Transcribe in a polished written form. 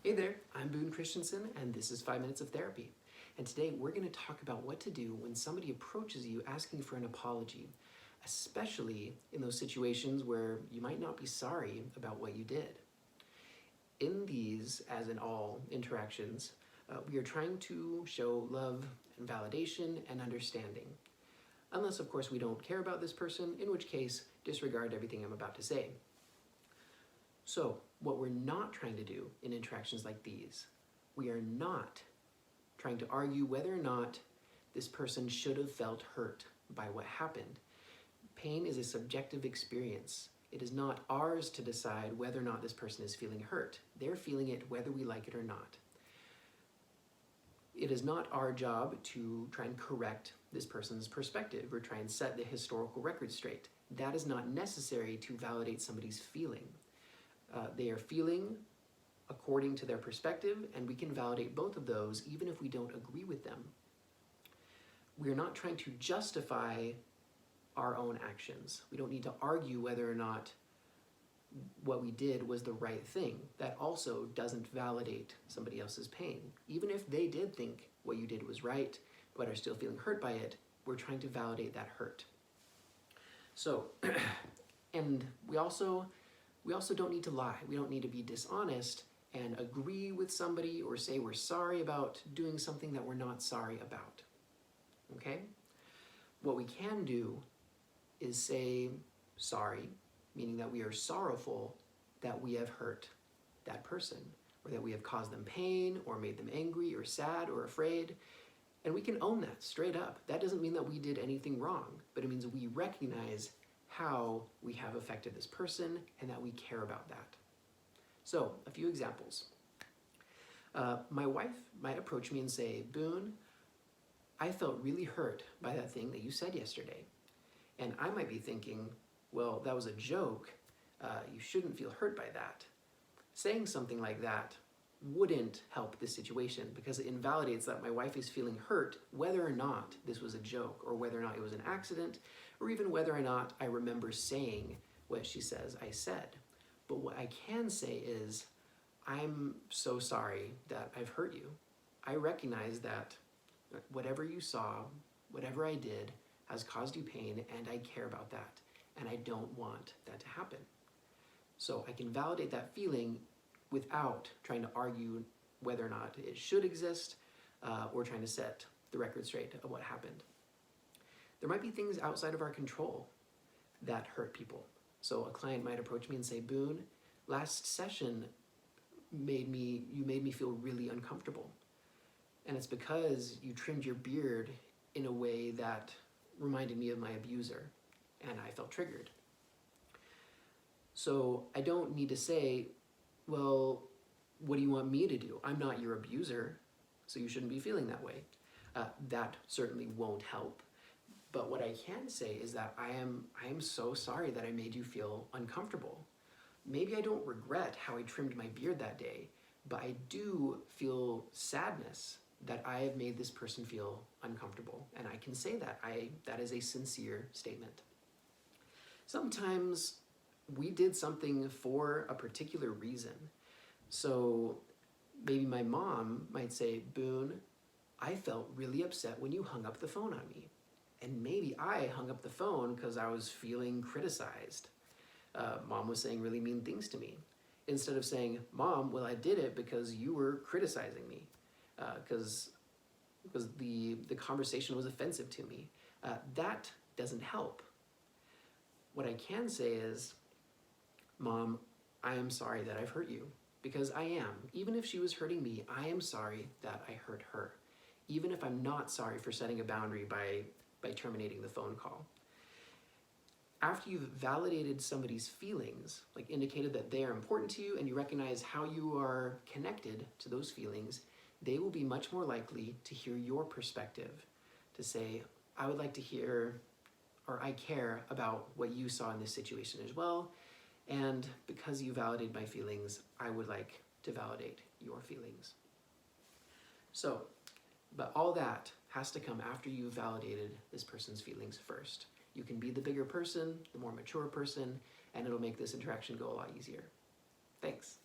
Hey there, I'm Boone Christensen, and this is 5 Minutes of Therapy. And today we're going to talk about what to do when somebody approaches you asking for an apology, especially in those situations where you might not be sorry about what you did. In these, as in all interactions, we are trying to show love and validation and understanding. Unless, of course, we don't care about this person, in which case, disregard everything I'm about to say. So, what we're not trying to do in interactions like these, we are not trying to argue whether or not this person should have felt hurt by what happened. Pain is a subjective experience. It is not ours to decide whether or not this person is feeling hurt. They're feeling it whether we like it or not. It is not our job to try and correct this person's perspective or try and set the historical record straight. That is not necessary to validate somebody's feeling. They are feeling according to their perspective, and we can validate both of those even if we don't agree with them. We are not trying to justify our own actions. We don't need to argue whether or not what we did was the right thing. That also doesn't validate somebody else's pain. Even if they did think what you did was right, but are still feeling hurt by it, we're trying to validate that hurt. So, and we also don't need to lie. We don't need to be dishonest and agree with somebody or say we're sorry about doing something that we're not sorry about. Okay? What we can do is say sorry, meaning that we are sorrowful that we have hurt that person, or that we have caused them pain, or made them angry, or sad, or afraid. And we can own that straight up. That doesn't mean that we did anything wrong, but it means we recognize how we have affected this person and that we care about that. So, a few examples. My wife might approach me and say, Boone, I felt really hurt by that thing that you said yesterday. And I might be thinking, well, that was a joke. You shouldn't feel hurt by that. Saying something like that wouldn't help this situation because it invalidates that my wife is feeling hurt whether or not this was a joke, or whether or not it was an accident, or even whether or not I remember saying what she says I said. But what I can say is, I'm so sorry that I've hurt you. I recognize that whatever you saw, whatever I did, has caused you pain, and I care about that, and I don't want that to happen. So I can validate that feeling without trying to argue whether or not it should exist, or trying to set the record straight of what happened. There might be things outside of our control that hurt people. So a client might approach me and say, Boone, last session you made me feel really uncomfortable. And it's because you trimmed your beard in a way that reminded me of my abuser, and I felt triggered. So I don't need to say, well, what do you want me to do? I'm not your abuser, so you shouldn't be feeling that way. That certainly won't help. But what I can say is that I am so sorry that I made you feel uncomfortable. Maybe I don't regret how I trimmed my beard that day, but I do feel sadness that I have made this person feel uncomfortable. And I can say that. That is a sincere statement. Sometimes we did something for a particular reason. So maybe my mom might say, Boone, I felt really upset when you hung up the phone on me. And maybe I hung up the phone because I was feeling criticized. Mom was saying really mean things to me. Instead of saying, Mom, well, I did it because you were criticizing me, because the conversation was offensive to me. That doesn't help. What I can say is, Mom, I am sorry that I've hurt you, because I am. Even if she was hurting me, I am sorry that I hurt her. Even if I'm not sorry for setting a boundary by terminating the phone call. After you've validated somebody's feelings, like indicated that they are important to you and you recognize how you are connected to those feelings, they will be much more likely to hear your perspective, to say, I would like to hear, or I care about what you saw in this situation as well, and because you validated my feelings, I would like to validate your feelings. So, but all that has to come after you've validated this person's feelings first. You can be the bigger person, the more mature person, and it'll make this interaction go a lot easier. Thanks.